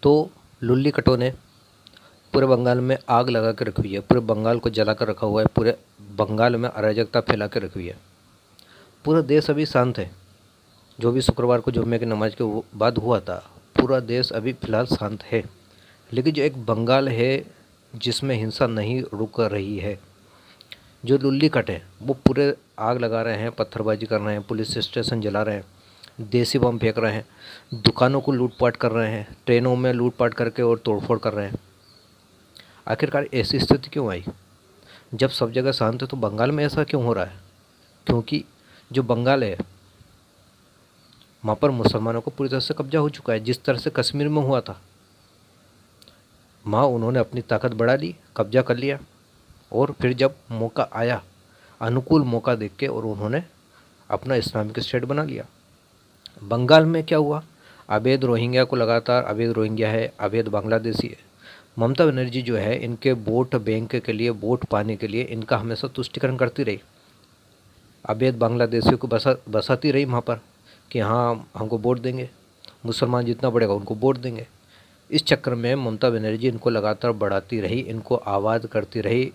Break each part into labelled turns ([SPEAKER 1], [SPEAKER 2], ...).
[SPEAKER 1] तो लुल्ली कटो ने पूरे बंगाल में आग लगा के रखी हुई है, पूरे बंगाल को जला कर रखा हुआ है, पूरे बंगाल में अराजकता फैला के रखी हुई है। पूरा देश अभी शांत है। जो भी शुक्रवार को जुम्मे की नमाज के बाद हुआ था, पूरा देश अभी फ़िलहाल शांत है। लेकिन जो एक बंगाल है जिसमें हिंसा नहीं रुक रही है, जो लुल्ली कट है वो पूरे आग लगा रहे हैं, पत्थरबाजी कर रहे हैं, पुलिस स्टेशन जला रहे हैं, देसी बम फेंक रहे हैं, दुकानों को लूटपाट कर रहे हैं, ट्रेनों में लूटपाट करके और तोड़फोड़ कर रहे हैं। आखिरकार ऐसी स्थिति क्यों आई? जब सब जगह शांत है तो बंगाल में ऐसा क्यों हो रहा है? क्योंकि जो बंगाल है वहाँ पर मुसलमानों को पूरी तरह से कब्जा हो चुका है। जिस तरह से कश्मीर में हुआ था, वहाँ उन्होंने अपनी ताकत बढ़ा ली, कब्जा कर लिया, और फिर जब मौका आया, अनुकूल मौका देख के, और उन्होंने अपना इस्लामिक स्टेट बना लिया। बंगाल में क्या हुआ? अवैध रोहिंग्या को लगातार, अवैध रोहिंग्या है, अवैध बांग्लादेशी है। ममता बनर्जी जो है इनके वोट बैंक के लिए, वोट पाने के लिए इनका हमेशा तुष्टिकरण करती रही। अवैध बांग्लादेशियों को बसाती रही वहाँ पर कि हाँ हमको वोट देंगे, मुसलमान जितना बढ़ेगा उनको वोट देंगे। इस चक्कर में ममता बनर्जी इनको लगातार बढ़ाती रही, इनको आवाज़ करती रही,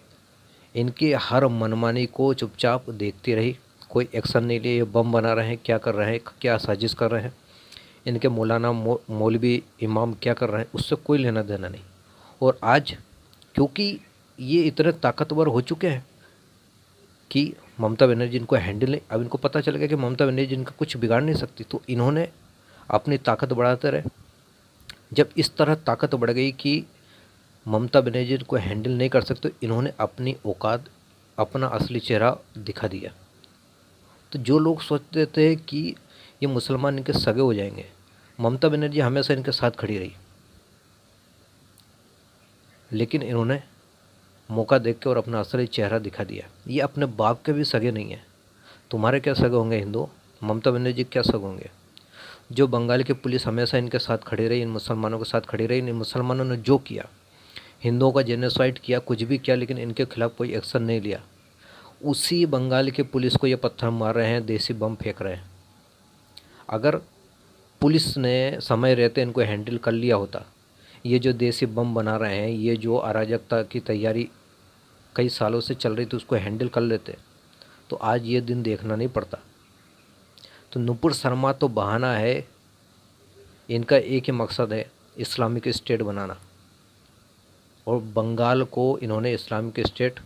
[SPEAKER 1] इनकी हर मनमानी को चुपचाप देखती रही, कोई एक्शन नहीं लिए। ये बम बना रहे हैं, क्या कर रहे हैं, क्या साजिश कर रहे हैं, इनके मौलाना मौलवी इमाम क्या कर रहे हैं, उससे कोई लेना देना नहीं। और आज क्योंकि ये इतने ताकतवर हो चुके हैं कि ममता बनर्जी इनको हैंडल नहीं, अब इनको पता चल गया कि ममता बनर्जी इनका कुछ बिगाड़ नहीं सकती, तो इन्होंने अपनी ताकत बढ़ाते रहे। जब इस तरह ताकत बढ़ गई कि ममता बनर्जी को हैंडल नहीं कर सकते, इन्होंने अपनी औकात, अपना असली चेहरा दिखा दिया। तो जो लोग सोचते थे कि ये मुसलमान इनके सगे हो जाएंगे, ममता बनर्जी हमेशा इनके साथ खड़ी रही, लेकिन इन्होंने मौका देख के और अपना असली चेहरा दिखा दिया। ये अपने बाप के भी सगे नहीं है। तुम्हारे क्या सगे होंगे हिंदू? ममता बनर्जी क्या सगे होंगे? जो बंगाल की पुलिस हमेशा इनके साथ खड़ी रही, इन मुसलमानों के साथ खड़ी रही, इन मुसलमानों ने जो किया, हिंदुओं का जेनोसाइड किया, कुछ भी किया, लेकिन इनके खिलाफ़ कोई एक्शन नहीं लिया। उसी बंगाल की पुलिस को ये पत्थर मार रहे हैं, देसी बम फेंक रहे हैं। अगर पुलिस ने समय रहते इनको हैंडल कर लिया होता, ये जो देसी बम बना रहे हैं, ये जो अराजकता की तैयारी कई सालों से चल रही थी, उसको हैंडल कर लेते, तो आज ये दिन देखना नहीं पड़ता। तो नुपुर शर्मा तो बहाना है, इनका एक ही मकसद है, इस्लामिक स्टेट बनाना। और बंगाल को इन्होंने इस्लामिक स्टेट,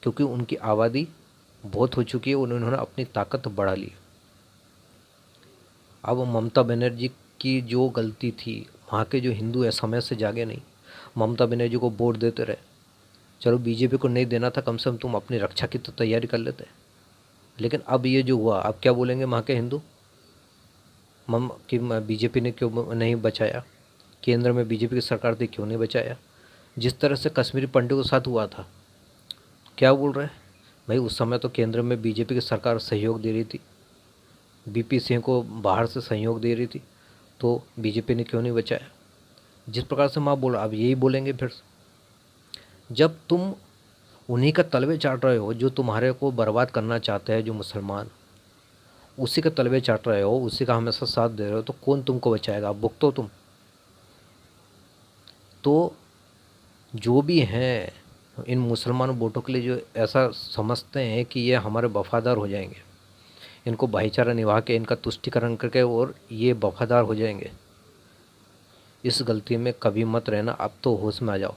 [SPEAKER 1] क्योंकि उनकी आबादी बहुत हो चुकी है, उन्होंने अपनी ताकत बढ़ा ली। अब ममता बनर्जी की जो गलती थी, वहाँ के जो हिंदू है समय से जागे नहीं, ममता बनर्जी को वोट देते रहे। चलो बीजेपी को नहीं देना था, कम से कम तुम अपनी रक्षा की तो तैयारी कर लेते। लेकिन अब ये जो हुआ, अब क्या बोलेंगे वहाँ के हिंदू कि बीजेपी ने क्यों नहीं बचाया, केंद्र में बीजेपी की सरकार थी क्यों नहीं बचाया। जिस तरह से कश्मीरी पंडितों के साथ हुआ था, क्या बोल रहे हैं भाई? उस समय तो केंद्र में बीजेपी की सरकार सहयोग दे रही थी, बीपी सिंह को बाहर से सहयोग दे रही थी, तो बीजेपी ने क्यों नहीं बचाया? जिस प्रकार से मैं बोला, अब यही बोलेंगे फिर। जब तुम उन्हीं का तलवे चाट रहे हो, जो तुम्हारे को बर्बाद करना चाहते हैं, जो मुसलमान, उसी का तलवे चाट रहे हो, उसी का हमेशा साथ दे रहे हो, तो कौन तुमको बचाएगा? अब भुगतो तुम। तो जो भी हैं इन मुसलमान वोटों के लिए, जो ऐसा समझते हैं कि ये हमारे वफादार हो जाएंगे, इनको भाईचारा निभा के, इनका तुष्टिकरण करके और ये वफादार हो जाएंगे, इस गलती में कभी मत रहना। अब तो होश में आ जाओ।